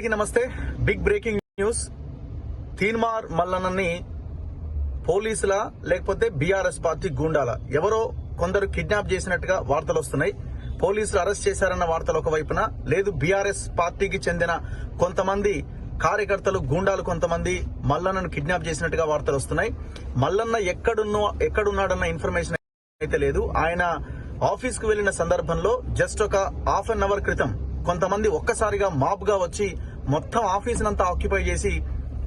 నమస్తే. Big breaking news. Teenmar మల్లన్నని పోలీసుల లేకపోతే బీఆర్ఎస్ పార్టీ గూండాల ఎవరో కొందరు కిడ్నాప్ చేసినట్టుగా వార్తలు వస్తున్నాయి. పోలీసులు అరెస్ట్ చేశారన్న వార్తలు ఒకవైపున, లేదు బీఆర్ఎస్ పార్టీకి చెందిన కొంతమంది కార్యకర్తలు గూండాలు కొంతమంది మల్లన్నను కిడ్నాప్ చేసినట్టుగా వార్తలు వస్తున్నాయి. మల్లన్న ఎక్కడున్నాడన్న ఇన్ఫర్మేషన్ అయితే లేదు. ఆయన ఆఫీస్ కు వెళ్లిన సందర్భంలో జస్ట్ ఒక హాఫ్ అన్ అవర్ క్రితం కొంతమంది ఒక్కసారిగా మాబ్ గా వచ్చి మొత్తం ఆఫీస్ నంతా ఆక్యుపై చేసి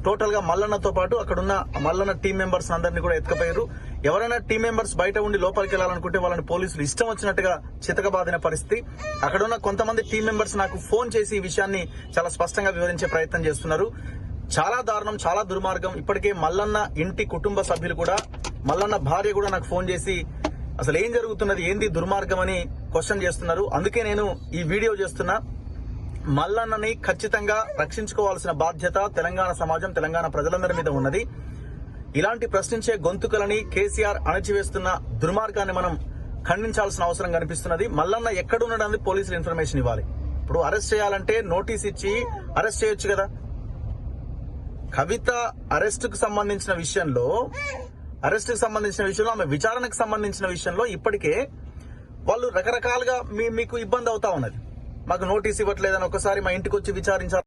టోటల్ గా మల్లన్నతో పాటు అక్కడున్న మల్లన్న టీం మెంబర్స్ అందరినీ కూడా ఎత్తుకపోయారు. ఎవరైనా టీం మెంబర్స్ బయట ఉండి లోపలికి వెళ్లాలనుకుంటే వాళ్ళని పోలీసులు ఇష్టం వచ్చినట్టుగా చితకబాదిన పరిస్థితి. అక్కడున్న కొంతమంది టీం మెంబర్స్ నాకు ఫోన్ చేసి ఈ విషయాన్ని చాలా స్పష్టంగా వివరించే ప్రయత్నం చేస్తున్నారు. చాలా దారుణం, చాలా దుర్మార్గం. ఇప్పటికే మల్లన్న ఇంటి కుటుంబ సభ్యులు కూడా, మల్లన్న భార్య కూడా నాకు ఫోన్ చేసి అసలు ఏం జరుగుతున్నది, ఏంది దుర్మార్గం అని క్వశ్చన్ చేస్తున్నారు. అందుకే నేను ఈ వీడియో చేస్తున్నా. మల్లన్నని ఖచ్చితంగా రక్షించుకోవాల్సిన బాధ్యత తెలంగాణ సమాజం, తెలంగాణ ప్రజలందరి మీద ఉన్నది. ఇలాంటి ప్రశ్నించే గొంతుకలని కేసీఆర్ అణచివేస్తున్న దుర్మార్గాన్ని మనం ఖండించాల్సిన అవసరం కనిపిస్తున్నది. మల్లన్న ఎక్కడున్నాడని పోలీసులు ఇన్ఫర్మేషన్ ఇవ్వాలి. ఇప్పుడు అరెస్ట్ చేయాలంటే నోటీస్ ఇచ్చి అరెస్ట్ చేయొచ్చు కదా. కవిత అరెస్టుకు సంబంధించిన విషయంలో ఆమె విచారణకు సంబంధించిన విషయంలో ఇప్పటికే వాళ్ళు రకరకాలుగా మీకు ఇబ్బంది అవుతా ఉన్నది. మాకు నోటీస్ ఇవ్వట్లేదని, ఒకసారి మా ఇంటికి వచ్చి విచారించాలి